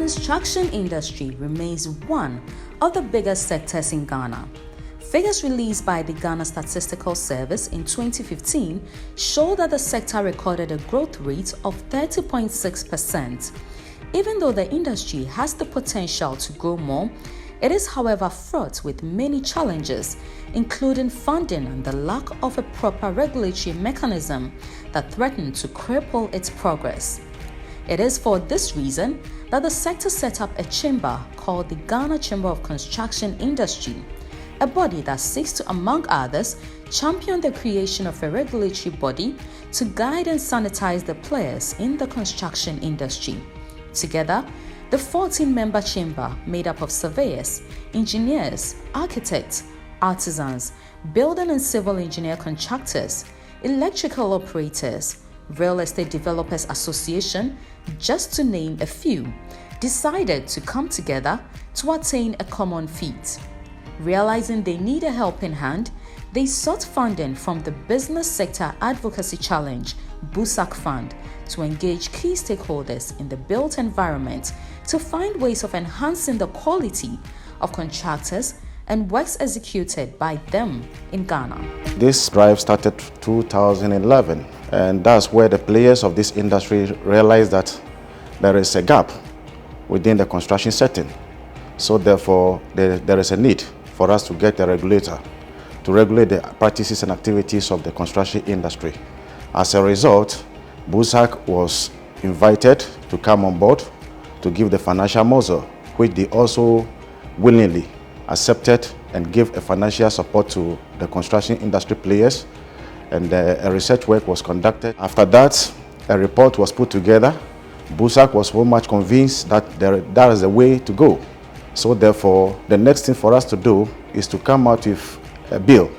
construction industry remains one of the biggest sectors in Ghana. Figures released by the Ghana Statistical Service in 2015 show that the sector recorded a growth rate of 30.6%. Even though the industry has the potential to grow more, it is, however, fraught with many challenges, including funding and the lack of a proper regulatory mechanism that threaten to cripple its progress. It is for this reason that the sector set up a chamber called the Ghana Chamber of Construction Industry, a body that seeks to, among others, champion the creation of a regulatory body to guide and sanitize the players in the construction industry. Together, the 14-member chamber, made up of surveyors, engineers, architects, artisans, building and civil engineer contractors, electrical operators, Real Estate Developers Association, just to name a few, decided to come together to attain a common feat. Realizing they need a helping hand, they sought funding from the Business Sector Advocacy Challenge BUSAC Fund to engage key stakeholders in the built environment to find ways of enhancing the quality of contractors and works executed by them in Ghana. This drive started 2011, and that's where the players of this industry realized that there is a gap within the construction setting. So therefore, there is a need for us to get a regulator to regulate the practices and activities of the construction industry. As a result, BUSAC was invited to come on board to give the financial muscle, which they also willingly accepted and gave a financial support to the construction industry players, and a research work was conducted. After that, a report was put together. BUSAC was so much convinced that that is the way to go. So therefore, the next thing for us to do is to come out with a bill.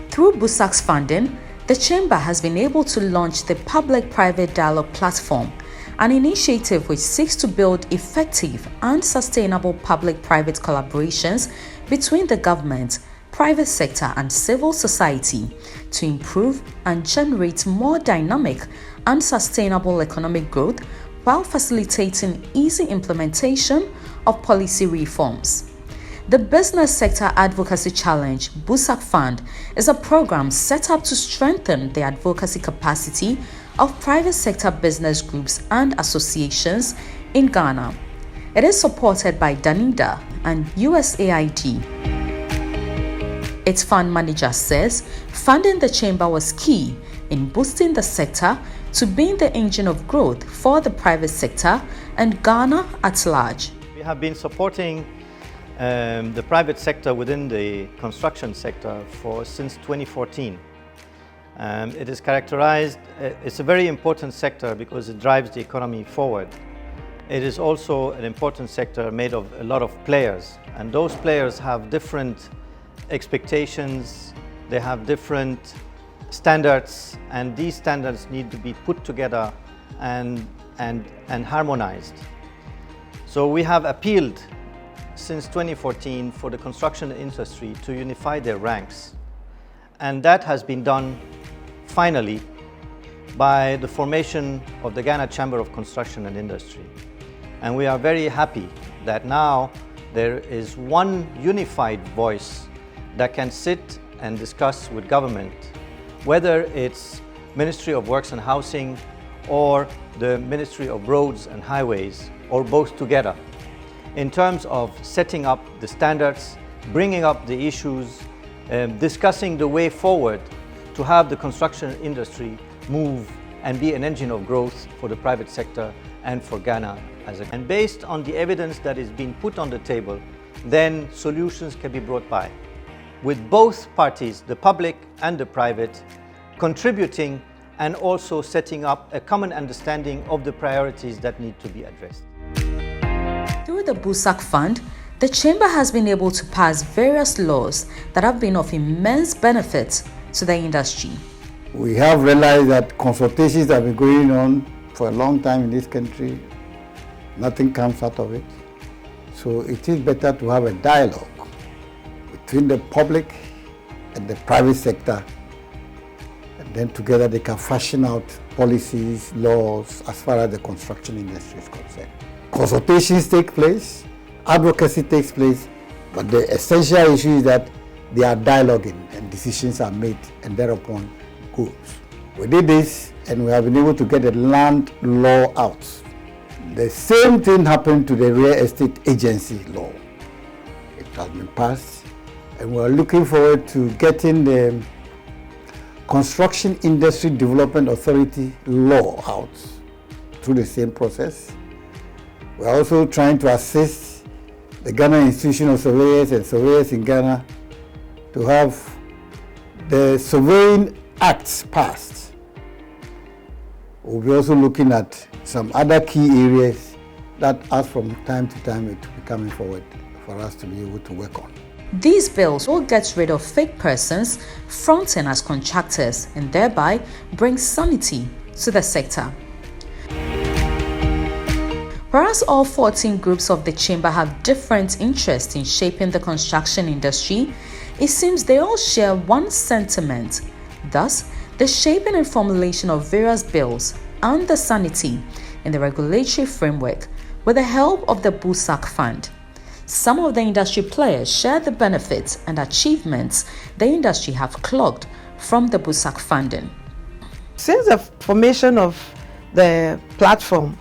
Through BUSAC's funding, the Chamber has been able to launch the Public-Private Dialogue Platform, an initiative which seeks to build effective and sustainable public-private collaborations between the government, private sector and civil society to improve and generate more dynamic and sustainable economic growth while facilitating easy implementation of policy reforms. The Business Sector Advocacy Challenge BUSAC Fund is a program set up to strengthen the advocacy capacity of private sector business groups and associations in Ghana. It is supported by DANIDA and USAID. Its fund manager says funding the chamber was key in boosting the sector to being the engine of growth for the private sector and Ghana at large. We have been supporting the private sector within the construction sector since 2014. It is characterized, it's a very important sector because it drives the economy forward. It is also an important sector made of a lot of players, and those players have different expectations, they have different standards, and these standards need to be put together and harmonized. So we have appealed since 2014 for the construction industry to unify their ranks, and that has been done finally by the formation of the Ghana Chamber of Construction and Industry. And we are very happy that now there is one unified voice that can sit and discuss with government, whether it's Ministry of Works and Housing or the Ministry of Roads and Highways, or both together, in terms of setting up the standards, bringing up the issues, discussing the way forward to have the construction industry move and be an engine of growth for the private sector and for Ghana and based on the evidence that is being put on the table, then solutions can be brought by, with both parties, the public and the private, contributing and also setting up a common understanding of the priorities that need to be addressed. Through the BUSAC Fund, the Chamber has been able to pass various laws that have been of immense benefit to the industry. We have realized that consultations have been going on for a long time in this country. Nothing comes out of it. So it is better to have a dialogue between the public and the private sector, and then together they can fashion out policies, laws as far as the construction industry is concerned. consultations take place, advocacy takes place, but the essential issue is that they are dialoguing and decisions are made and thereupon goes. We did this and we have been able to get a land law out. The same thing happened to the real estate agency law. It has been passed and we are looking forward to getting the Construction Industry Development Authority law out through the same process. We are also trying to assist the Ghana Institution of Surveyors and surveyors in Ghana to have the surveying acts passed. We'll be also looking at some other key areas that, as from time to time, it will be coming forward for us to be able to work on. These bills will get rid of fake persons fronting as contractors and thereby bring sanity to the sector. Whereas all 14 groups of the chamber have different interests in shaping the construction industry, it seems they all share one sentiment. Thus, the shaping and formulation of various bills and the sanity in the regulatory framework with the help of the BUSAC Fund. Some of the industry players share the benefits and achievements the industry have clocked from the BUSAC funding. Since the formation of the platform,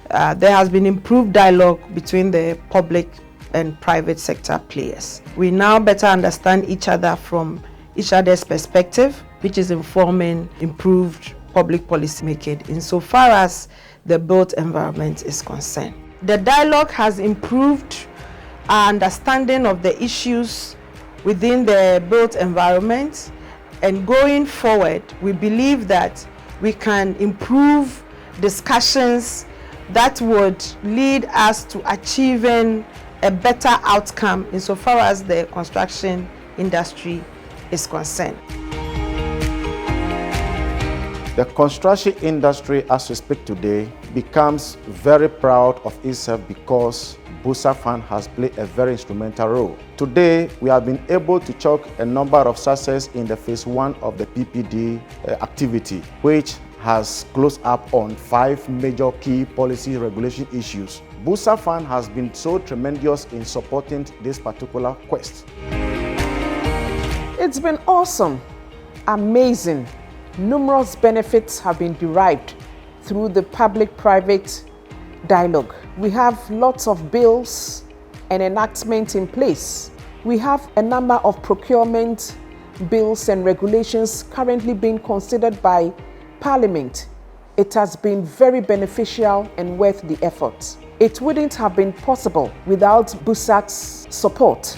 there has been improved dialogue between the public and private sector players. We now better understand each other from each other's perspective, which is informing improved public policy making insofar as the built environment is concerned. The dialogue has improved our understanding of the issues within the built environment, and going forward, we believe that we can improve discussions that would lead us to achieving a better outcome insofar as the construction industry is concerned. The construction industry, as we speak today, becomes very proud of itself because BUSAC Fund has played a very instrumental role. Today, we have been able to chalk a number of success in the phase 1 of the PPD activity, which has closed up on 5 major key policy regulation issues. BUSAC Fund has been so tremendous in supporting this particular quest. It's been awesome, amazing. Numerous benefits have been derived through the public-private dialogue. We have lots of bills and enactments in place. We have a number of procurement bills and regulations currently being considered by Parliament. It has been very beneficial and worth the effort. It wouldn't have been possible without BUSAC's support.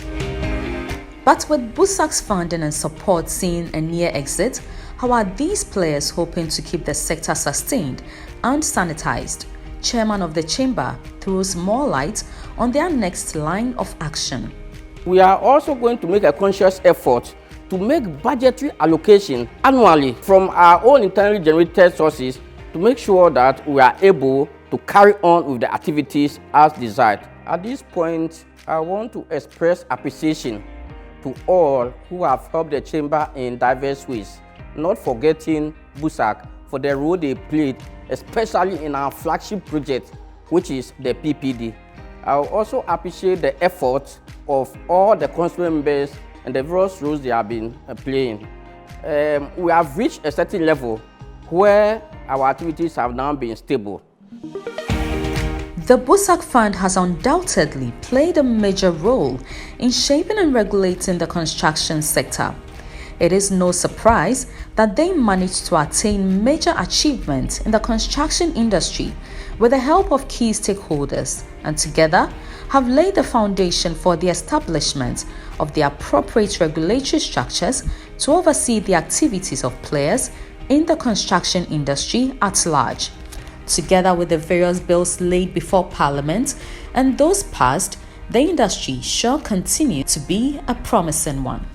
But with BUSAC's funding and support seeing a near exit, how are these players hoping to keep the sector sustained and sanitized? Chairman of the Chamber throws more light on their next line of action. We are also going to make a conscious effort to make budgetary allocation annually from our own internally generated sources to make sure that we are able to carry on with the activities as desired. At this point, I want to express appreciation to all who have helped the Chamber in diverse ways, not forgetting BUSAC for the role they played, especially in our flagship project, which is the PPD. I will also appreciate the efforts of all the council members and the various roles they have been playing. We have reached a certain level where our activities have now been stable. The BUSAC Fund has undoubtedly played a major role in shaping and regulating the construction sector. It is no surprise that they managed to attain major achievements in the construction industry with the help of key stakeholders, and together have laid the foundation for the establishment of the appropriate regulatory structures to oversee the activities of players in the construction industry at large. Together with the various bills laid before Parliament and those passed, the industry shall continue to be a promising one.